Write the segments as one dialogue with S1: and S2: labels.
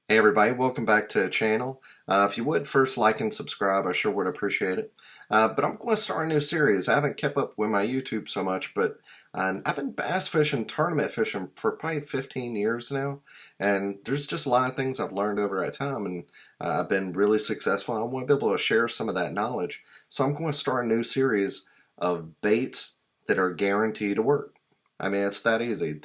S1: Hey everybody, welcome back to the channel. If you would first like and subscribe, I sure would appreciate it. But I'm going to start a new series. I haven't kept up with my YouTube so much, but I've been bass fishing, tournament fishing for probably 15 years now, and there's just a lot of things I've learned over that time, and I've been really successful. I want to be able to share some of that knowledge, so I'm going to start a new series of baits that are guaranteed to work. I mean, it's that easy.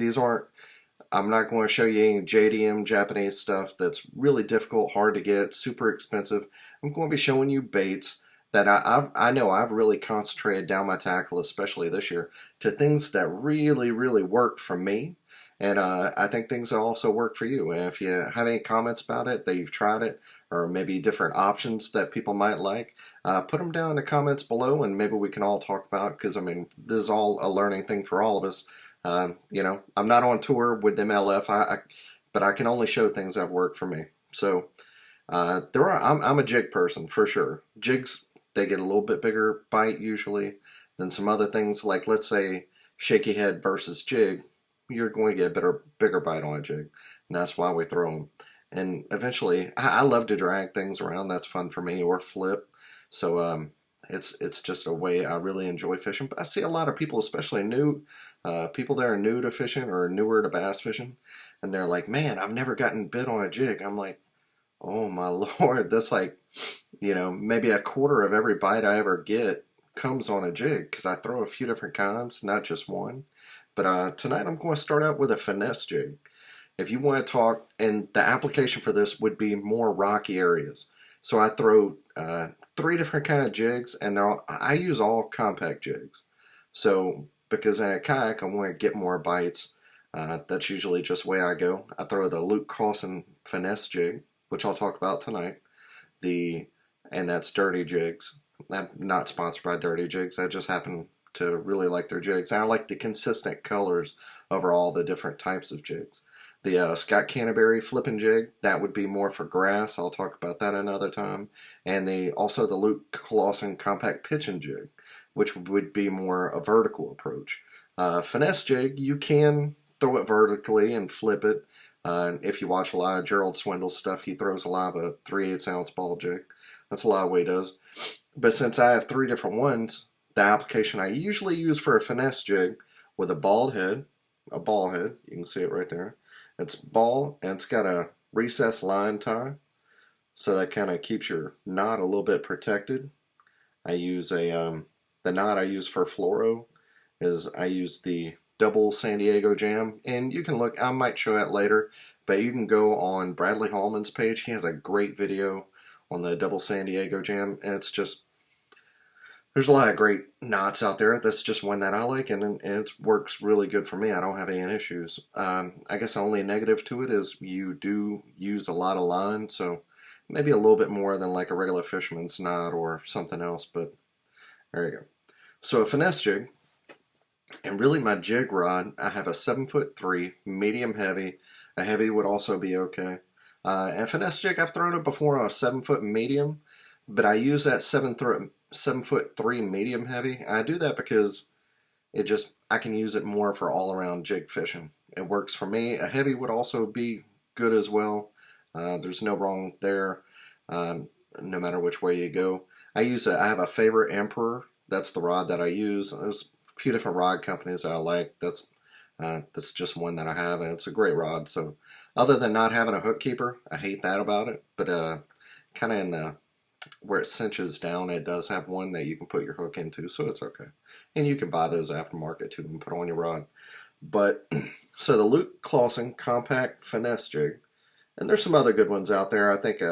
S1: I'm not going to show you any JDM Japanese stuff that's really difficult, hard to get, super expensive. I'm going to be showing you baits that I know I've really concentrated down my tackle, especially this year, to things that really work for me. And I think things will also work for you. And if you have any comments about it, that you've tried it, or maybe different options that people might like, put them down in the comments below and maybe we can all talk about it, because I mean, this is all a learning thing for all of us. I'm not on tour with MLF, but I can only show things that have worked for me. So I'm a jig person for sure. Jigs, they get a little bit bigger bite usually than some other things. Like let's say shaky head versus jig, you're going to get a bigger bite on a jig, and that's why we throw them. And eventually, I love to drag things around. That's fun for me, or flip. So it's just a way I really enjoy fishing. But I see a lot of people, especially new people that are new to fishing or newer to bass fishing, and they're like, "Man, I've never gotten bit on a jig." I'm like, "Oh my lord, that's like, maybe a quarter of every bite I ever get comes on a jig because I throw a few different kinds, not just one." But tonight I'm going to start out with a finesse jig. If you want to talk, and the application for this would be more rocky areas. So I throw three different kind of jigs, and I use all compact jigs. So because in a kayak I want to get more bites, that's usually just the way I go. I throw the Luke Carlson Finesse Jig, which I'll talk about tonight. And that's Dirty Jigs. I'm not sponsored by Dirty Jigs. I just happen to really like their jigs. And I like the consistent colors over all the different types of jigs. The Scott Canterbury flipping jig, that would be more for grass. I'll talk about that another time. And also the Luke Clawson compact pitching jig, which would be more a vertical approach. Finesse jig, you can throw it vertically and flip it. If you watch a lot of Gerald Swindle's stuff, he throws a lot of a 3/8 ounce ball jig. That's a lot of what he does. But since I have three different ones, the application I usually use for a finesse jig with a ball head, you can see it right there. It's ball, and it's got a recessed line tie, so that kind of keeps your knot a little bit protected. I use the knot I use for fluoro is I use the double San Diego jam, and you can look, I might show that later, but you can go on Bradley Hallman's page. He has a great video on the double San Diego jam, and it's just, there's a lot of great knots out there. That's just one that I like, and it works really good for me. I don't have any issues. I guess the only negative to it is you do use a lot of line, so maybe a little bit more than like a regular fisherman's knot or something else, but there you go. So a finesse jig, and really my jig rod, I have a 7'3", medium heavy. A heavy would also be okay. And finesse jig, I've thrown it before on a 7-foot medium, but I use that 7'3" medium heavy. I do that because I can use it more for all around jig fishing. It works for me. A heavy would also be good as well. There's no wrong there, no matter which way you go. I have a favorite Emperor. That's the rod that I use. There's a few different rod companies that I like. That's just one that I have, and it's a great rod. So other than not having a hook keeper, I hate that about it. But kind of in the where it cinches down, it does have one that you can put your hook into, so it's okay. And you can buy those aftermarket too and put on your rod. But so the Luke Clawson compact finesse jig, and there's some other good ones out there. I think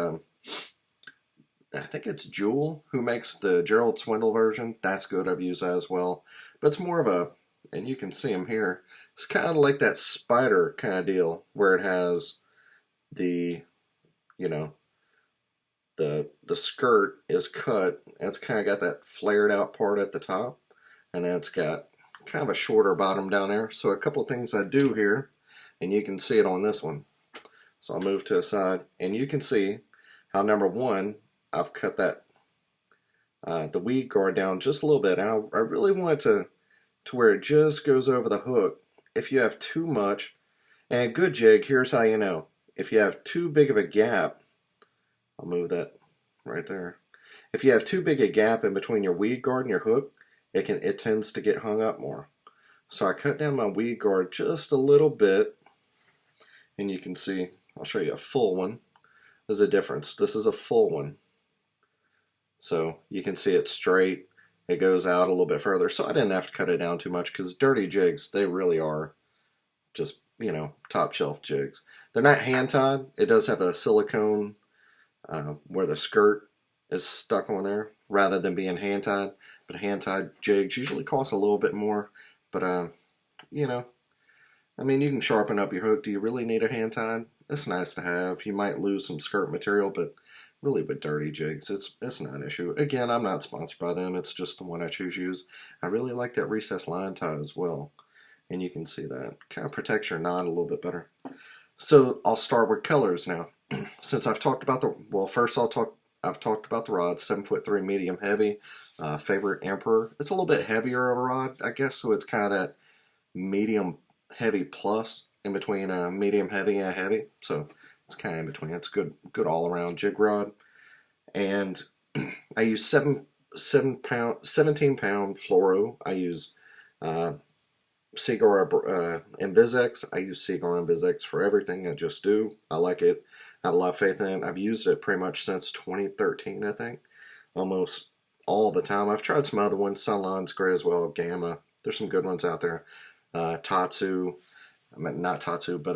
S1: it's Jewel who makes the Gerald Swindle version. That's good. I've used that as well. But it's more of and you can see them here, it's kind of like that spider kind of deal where it has the, the skirt is cut. It's kind of got that flared out part at the top, and then it's got kind of a shorter bottom down there. So a couple of things I do here, and you can see it on this one. So I'll move to the side, and you can see how number one, I've cut that the weed guard down just a little bit. I really want it to where it just goes over the hook. If you have too much, and a good jig, here's how you know. if you have too big of a gap, I'll move that right there. If you have too big a gap in between your weed guard and your hook, it tends to get hung up more. So I cut down my weed guard just a little bit, and you can see, I'll show you a full one. There's a difference. This is a full one. So you can see it's straight. It goes out a little bit further. So I didn't have to cut it down too much because dirty jigs, they really are just, you know, top shelf jigs. They're not hand tied. It does have a silicone where the skirt is stuck on there rather than being hand tied. But hand tied jigs usually cost a little bit more. But, you know, I mean, you can sharpen up your hook. Do you really need a hand tied? It's nice to have. You might lose some skirt material, but really with dirty jigs, it's not an issue. Again, I'm not sponsored by them. It's just the one I choose to use. I really like that recessed line tie as well. And you can see that. Kind of protects your knot a little bit better. So I'll start with colors now. Since I've talked about the, well, first I've talked about the rod, 7'3" medium heavy. Favorite Emperor. It's a little bit heavier of a rod, I guess, so it's kind of that medium heavy plus in between medium heavy and heavy. So it's kind of in between. It's good all around jig rod. And I use 17 pound fluoro. I use Seaguar Invis-X. I use Seaguar Invis-X for everything. I just do. I like it. I have a lot of faith in it. I've used it pretty much since 2013, I think. Almost all the time. I've tried some other ones. Sunline's great as well. Gamma. There's some good ones out there. Tatsu. I mean, not Tatsu, but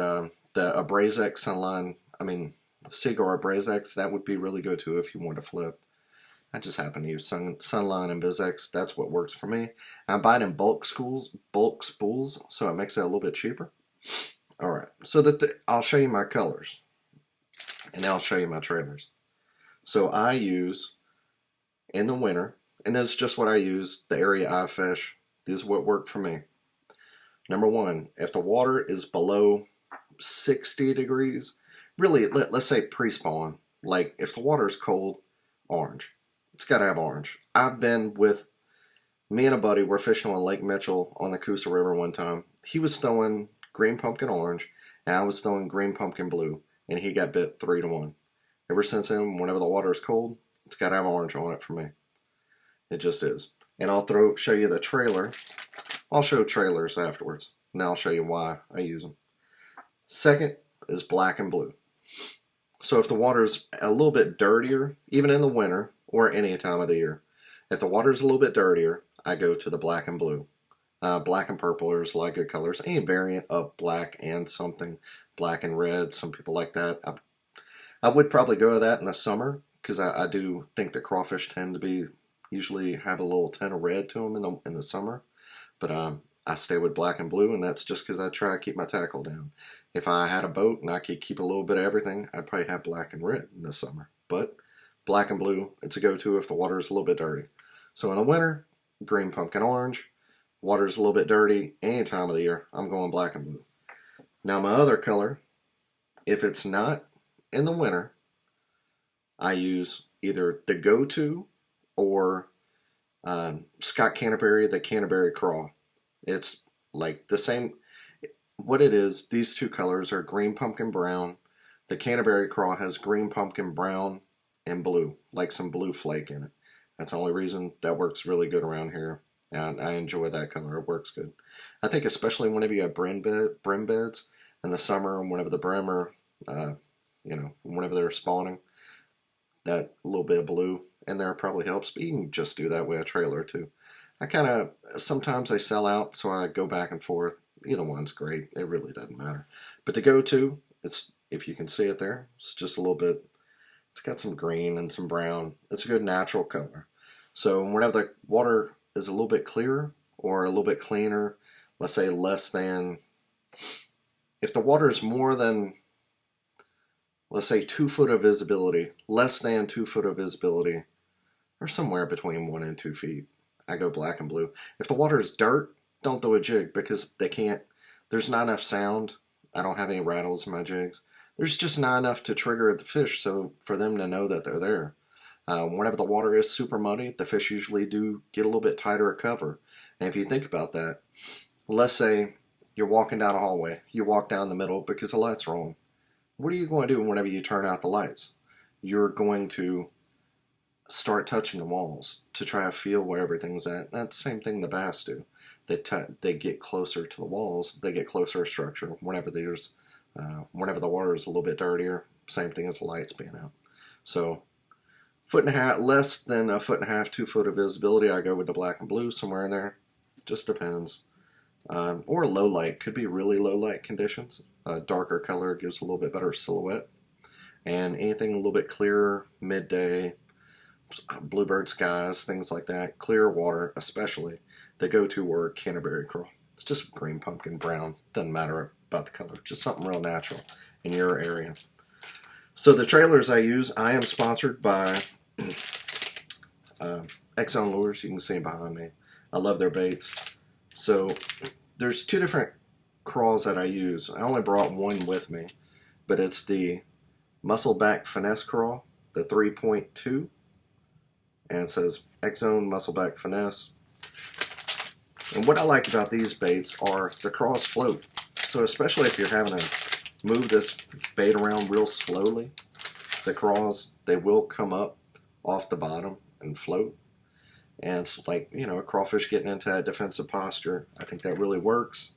S1: the Abrasic Sunline. I mean, Seaguar Abrasic. That would be really good too if you want to flip. I just happen to use Sunline and Invis-X. That's what works for me. I buy it in bulk spools, so it makes it a little bit cheaper. Alright, so I'll show you my colors. And I'll show you my trailers. So I use, in the winter, and this is just what I use, the area I fish. This is what worked for me. Number one, if the water is below 60 degrees, really, let's say pre-spawn, like if the water is cold, orange. It's got to have orange. I've been with me and a buddy. We're fishing on Lake Mitchell on the Coosa River one time. He was throwing green pumpkin orange, and I was throwing green pumpkin blue, and he got bit 3-1. Ever since then, whenever the water is cold, it's got to have orange on it for me. It just is. And I'll show you the trailer. I'll show trailers afterwards. Now I'll show you why I use them. Second is black and blue. So if the water's a little bit dirtier, even in the winter or any time of the year, if the water's a little bit dirtier, I go to the black and blue. Black and purple are a lot of good colors. Any variant of black and something, black and red, some people like that. I would probably go with that in the summer because I do think the crawfish tend to be usually have a little tint of red to them in the summer. But I stay with black and blue, and that's just because I try to keep my tackle down. If I had a boat and I could keep a little bit of everything, I'd probably have black and red in the summer. But black and blue, it's a go-to if the water is a little bit dirty. So in the winter, green pumpkin orange. Water's a little bit dirty any time of the year, I'm going black and blue. Now my other color, if it's not in the winter, I use either the go-to or Scott Canterbury, the Canterbury Craw. It's like the same. What it is, these two colors are green pumpkin brown. The Canterbury Craw has green pumpkin brown and blue, like some blue flake in it. That's the only reason that works really good around here. And I enjoy that color. It works good. I think especially whenever you have brim beds in the summer, and whenever the brim are, whenever they're spawning, that little bit of blue in there probably helps. But you can just do that with a trailer too. Sometimes they sell out, so I go back and forth. Either one's great. It really doesn't matter. But the go-to, it's, if you can see it there, it's just a little bit, it's got some green and some brown. It's a good natural color. So whenever the water is a little bit clearer or a little bit cleaner, let's say less than, if the water is more than, let's say 2 foot of visibility, less than 2 foot of visibility, or somewhere between 1 and 2 feet, I go black and blue. If the water is dirt, don't throw a jig because there's not enough sound. I don't have any rattles in my jigs. There's just not enough to trigger the fish so for them to know that they're there. Whenever the water is super muddy, the fish usually do get a little bit tighter at cover. And if you think about that, let's say you're walking down a hallway. You walk down the middle because the light's wrong. what are you going to do whenever you turn out the lights? You're going to start touching the walls to try to feel where everything's at. That's the same thing the bass do. They get closer to the walls. They get closer to structure whenever whenever the water is a little bit dirtier. Same thing as the lights being out. So foot and a half, less than a foot and a half, 2 foot of visibility. I go with the black and blue somewhere in there. Just depends. Or low light, could be really low light conditions. Darker color gives a little bit better silhouette. And anything a little bit clearer, midday, bluebird skies, things like that, clear water especially, the go-to word Canterbury Craw. It's just green pumpkin, brown, doesn't matter about the color, just something real natural in your area. So the trailers I use, I am sponsored by XZone lures. You can see them behind me. I love their baits. So there's 2 different craws that I use. I only brought one with me, but it's the Muscleback Finesse Craw, the 3.2, and it says XZone Muscleback Finesse. And what I like about these baits are the craws float. So especially if you're having to move this bait around real slowly, the craws, they will come up off the bottom and float. And it's like, you know, a crawfish getting into a defensive posture. I think that really works.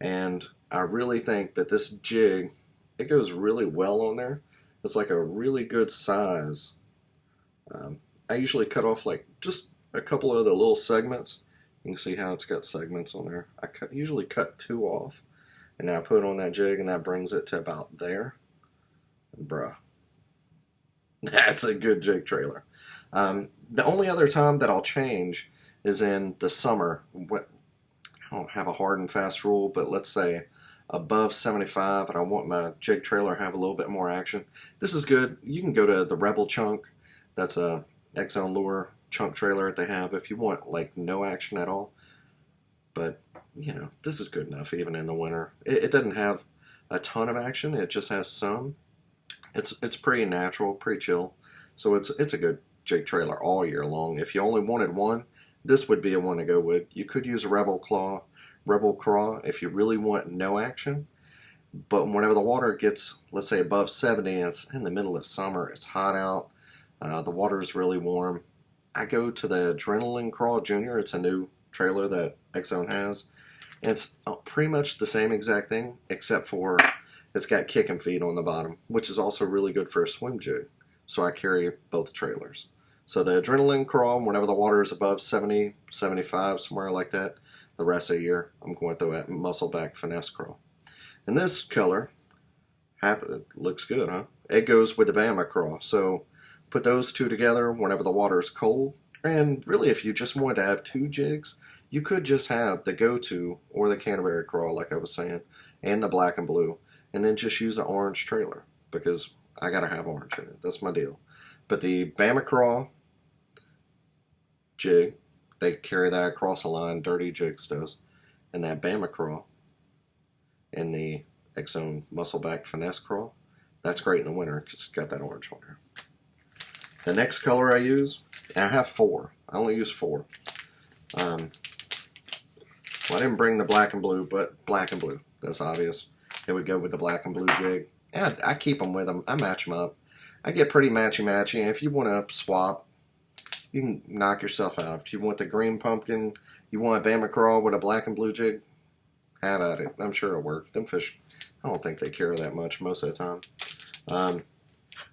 S1: And I really think that this jig, it goes really well on there. It's like a really good size. I usually cut off like just a couple of the little segments. You can see how it's got segments on there. I usually cut 2 off. And now I put it on that jig, and that brings it to about there. And bruh, that's a good jig trailer. The only other time that I'll change is in the summer. I don't have a hard and fast rule, but let's say above 75, and I want my jig trailer to have a little bit more action. This is good. You can go to the Rebel Chunk. That's a XZone lure chunk trailer that they have if you want like no action at all. But you know, this is good enough even in the winter. It doesn't have a ton of action. It just has some. It's pretty natural, pretty chill. So it's a good jig trailer all year long. If you only wanted one, this would be a one to go with. You could use a Rebel Craw if you really want no action. But whenever the water gets, let's say, above 70, and it's in the middle of summer, it's hot out, the water is really warm, I go to the Adrenaline Craw Junior. It's a new trailer that XZone has. And it's pretty much the same exact thing, except for it's got kick and feed on the bottom, which is also really good for a swim jig. So I carry both trailers. So the Adrenaline Craw, whenever the water is above 70, 75, somewhere like that, the rest of the year, I'm going to throw that Muscleback Finesse Craw. And this color, looks good, huh? It goes with the Bama Craw. So put those 2 together whenever the water is cold. And really, if you just wanted to have 2 jigs, you could just have the go-to or the Canterbury Craw, like I was saying, and the black and blue, and then just use an orange trailer because I gotta have orange in it. That's my deal. But the Bama Craw jig, they carry that across the line. Dirty Jigs does, and that Bama Craw and the XZone Muscleback Finesse Craw, that's great in the winter because it's got that orange on there. The next color I use, and I have 4. I only use 4. Well, I didn't bring the black and blue, but black and blue. That's obvious. It would go with the black and blue jig. And I keep them with them. I match them up. I get pretty matchy-matchy. And if you want to swap, you can knock yourself out. If you want the green pumpkin, you want a Bama Craw with a black and blue jig, have at it. I'm sure it'll work. Them fish, I don't think they care that much most of the time.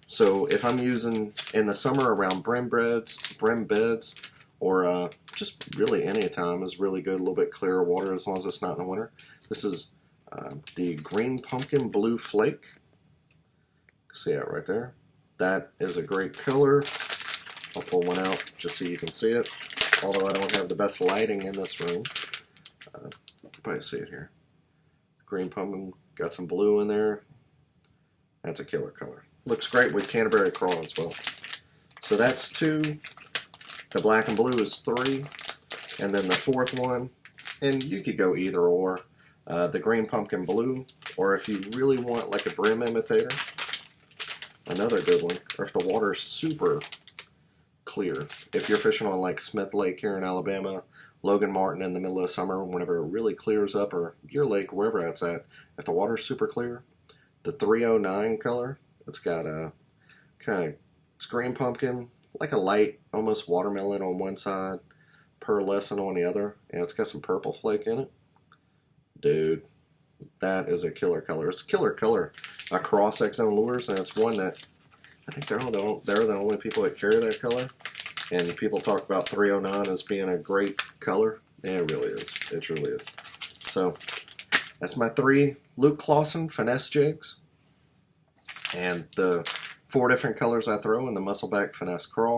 S1: So if I'm using in the summer around brim beds, or just really any time is really good. A little bit clearer water as long as it's not in the winter. This is the Green Pumpkin Blue Flake. See that right there? That is a great color. I'll pull one out just so you can see it. Although I don't have the best lighting in this room. You can probably see it here. Green Pumpkin, got some blue in there. That's a killer color. Looks great with Canterbury Craw as well. So that's 2. The black and blue is 3, and then the 4th one, and you could go either or, the green pumpkin blue, or if you really want like a brim imitator, another good one, or if the water's super clear. If you're fishing on like Smith Lake here in Alabama, Logan Martin in the middle of summer, whenever it really clears up, or your lake, wherever it's at, if the water's super clear, the 309 color. It's got a kind of, it's green pumpkin, like a light, almost watermelon on one side, pearlescent on the other, and it's got some purple flake in it. Dude, that is a killer color. It's a killer color across XZone lures, and it's one that I think they're the only people that carry that color. And people talk about 309 as being a great color. And it really is. It truly is. So that's my 3 Luke Clawson Finesse Jigs. And the 4 different colors I throw in the Muscleback Finesse Craw.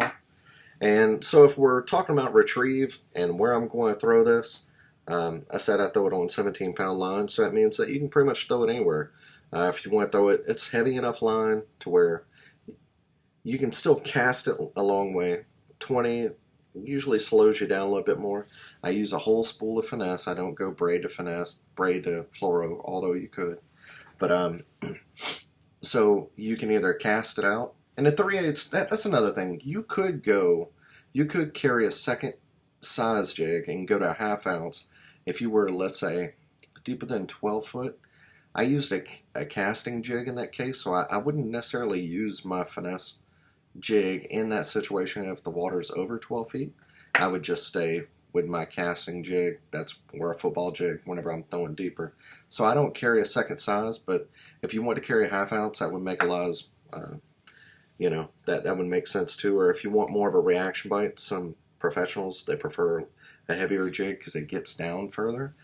S1: And so if we're talking about retrieve and where I'm going to throw this, I said I throw it on 17-pound line, so that means that you can pretty much throw it anywhere. If you want to throw it, it's heavy enough line to where you can still cast it a long way. 20 usually slows you down a little bit more. I use a whole spool of finesse. I don't go braid to finesse, braid to fluoro, although you could. But so you can either cast it out, and the 3/8, that's another thing. You could carry a second size jig and go to a 1/2 ounce if you were, let's say, deeper than 12 foot. I used a casting jig in that case, so I wouldn't necessarily use my finesse jig in that situation. If the water's over 12 feet, I would just stay with my casting jig. That's or a football jig whenever I'm throwing deeper. So I don't carry a second size, but if you want to carry a 1/2 ounce, that would make a lot of, that would make sense too. Or if you want more of a reaction bite, some professionals, they prefer a heavier jig because it gets down further.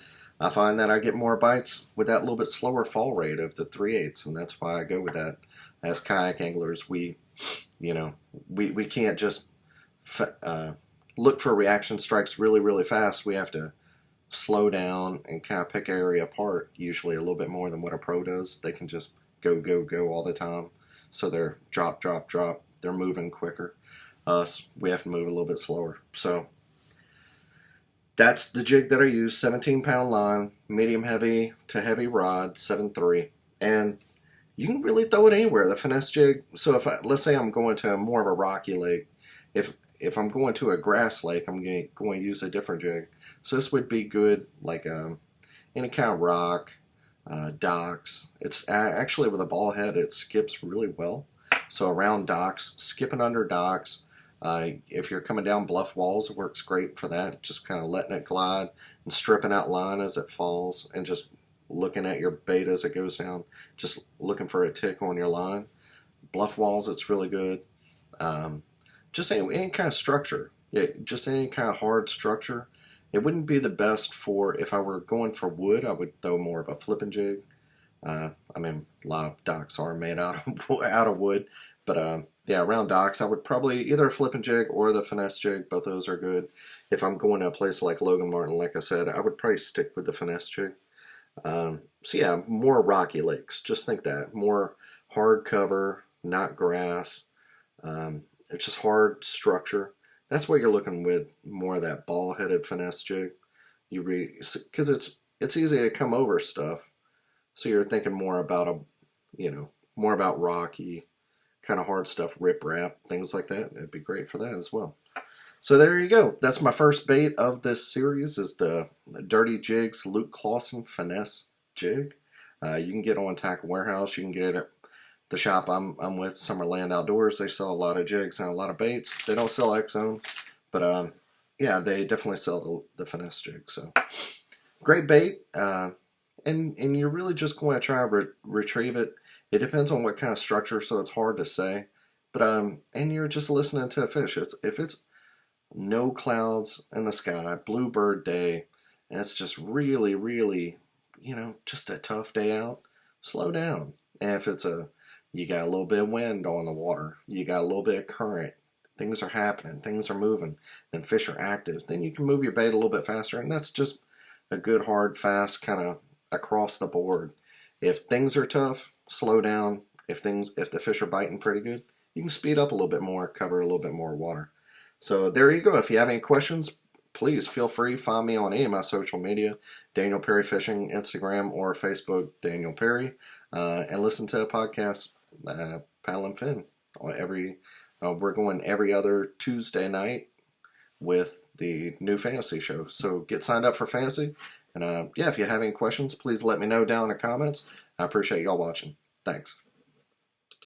S1: I find that I get more bites with that little bit slower fall rate of the 3/8, and that's why I go with that. As kayak anglers, we can't just look for reaction strikes really, really fast. We have to slow down and kind of pick area apart, usually a little bit more than what a pro does. They can just go, go, go all the time. So they're drop, drop, drop. They're moving quicker. Us, we have to move a little bit slower. So that's the jig that I use, 17-pound line, medium heavy to heavy rod, 7.3. And you can really throw it anywhere, the finesse jig. So if let's say I'm going to more of a rocky lake, if I'm going to a grass lake, I'm going to use a different jig. So this would be good like any kind of rock, docks. It's actually with a ball head, it skips really well. So around docks, skipping under docks. If you're coming down bluff walls, it works great for that. Just kind of letting it glide and stripping out line as it falls and just looking at your bait as it goes down. Just looking for a tick on your line. Bluff walls, it's really good. Just any kind of structure. Yeah, just any kind of hard structure. It wouldn't be the best for, if I were going for wood, I would throw more of a flipping jig. I mean, a lot of docks are made out of wood. But yeah, around docks, I would probably either a flipping jig or the finesse jig. Both those are good. If I'm going to a place like Logan Martin, like I said, I would probably stick with the finesse jig. So yeah, more rocky lakes. Just think that. More hard cover, not grass. It's just hard structure. That's what you're looking with, more of that ball-headed finesse jig. Because it's easy to come over stuff. So you're thinking more about more about rocky, kind of hard stuff, rip-rap, things like that. It'd be great for that as well. So there you go. That's my first bait of this series, is the Dirty Jigs Luke Clawson Finesse Jig. You can get on Tackle Warehouse. You can get it at the shop I'm with, Summerland Outdoors. They sell a lot of jigs and a lot of baits. They don't sell XZone, but yeah, they definitely sell the finesse jig. So great bait, and you're really just going to try to retrieve it. It depends on what kind of structure, so it's hard to say. But and you're just listening to a fish. If it's no clouds in the sky, bluebird day, and it's just really, really, just a tough day out, slow down. And if it's you got a little bit of wind on the water, you got a little bit of current, things are happening, things are moving, and fish are active, then you can move your bait a little bit faster, and that's just a good, hard, fast, kind of across the board. If things are tough, slow down. If the fish are biting pretty good, you can speed up a little bit more, cover a little bit more water. So there you go. If you have any questions, please feel free. Find me on any of my social media, Daniel Perry Fishing, Instagram or Facebook, Daniel Perry, and listen to a podcast, Paddle and Fin. We're going every other Tuesday night with the new fantasy show. So get signed up for fantasy. And yeah, if you have any questions, please let me know down in the comments. I appreciate y'all watching. Thanks.